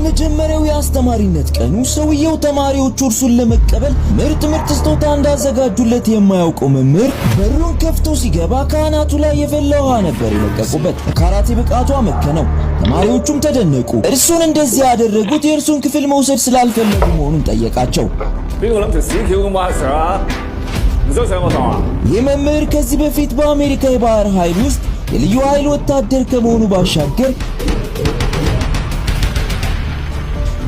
በመጀመሪያው የአስተማሪነት ቀኑ ሰውየው ተማሪዎቹ እርሱን ለመቀበል ምርጥ ስጦታ እንዳዘጋጁለት የማያውቀው መምህር በሩን ከፍቶ ሲገባ ካህናቱ ላይ የፈላ ውሃ ነበር የለቀቁበት። ካራቴ ብቃቱ አመከነው። ተማሪዎቹም ተደነቁ። እርሱን እንደዚህ ያደረጉት የእርሱን ክፍል መውሰድ ስላልፈለጉ መሆኑን ጠየቃቸው። ይህ መምህር ከዚህ በፊት በአሜሪካ የባህር ኃይል ውስጥ የልዩ ኃይል ወታደር ከመሆኑ ባሻገር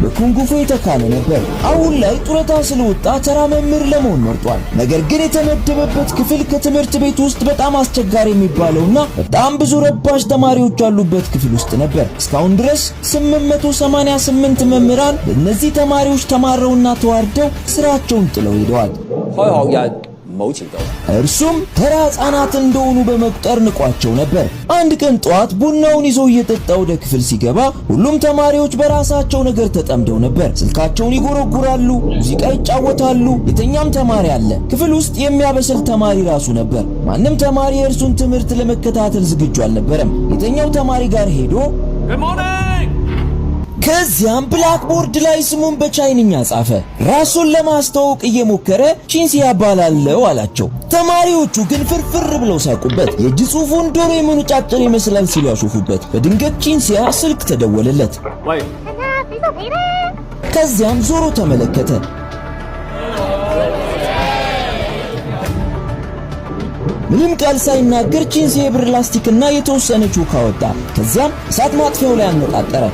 በኩንጉ ፉ የተካነ ነበር። አሁን ላይ ጡረታ ስለወጣ ተራ መምህር ለመሆን መርጧል። ነገር ግን የተመደበበት ክፍል ከትምህርት ቤት ውስጥ በጣም አስቸጋሪ የሚባለውና በጣም ብዙ ረባሽ ተማሪዎች ያሉበት ክፍል ውስጥ ነበር። እስካሁን ድረስ 888 መምህራን በእነዚህ ተማሪዎች ተማረውና ተዋርደው ስራቸውን ጥለው ሄደዋል። እርሱም ተራ ሕፃናት እንደሆኑ በመቁጠር ንቋቸው ነበር። አንድ ቀን ጠዋት ቡናውን ይዞ እየጠጣ ወደ ክፍል ሲገባ ሁሉም ተማሪዎች በራሳቸው ነገር ተጠምደው ነበር። ስልካቸውን ይጎረጉራሉ፣ ሙዚቃ ይጫወታሉ። የተኛም ተማሪ አለ። ክፍል ውስጥ የሚያበስል ተማሪ ራሱ ነበር። ማንም ተማሪ የእርሱን ትምህርት ለመከታተል ዝግጁ አልነበረም። የተኛው ተማሪ ጋር ሄዶ ከዚያም ብላክቦርድ ላይ ስሙን በቻይንኛ ጻፈ። ራሱን ለማስተዋወቅ እየሞከረ ቺንሲያ ባላለው አላቸው። ተማሪዎቹ ግን ፍርፍር ብለው ሳቁበት። የእጅ ጽሑፉን ዶሮ የመነጫጭር ይመስላል ሲሉ ያሾፉበት። በድንገት ቺንሲያ ስልክ ተደወለለት። ከዚያም ዞሮ ተመለከተ። ምንም ቃል ሳይናገር ቺንሲያ የብር ላስቲክና የተወሰነ ቾክ አወጣ። ከዚያም እሳት ማጥፊያው ላይ አነጣጠረ።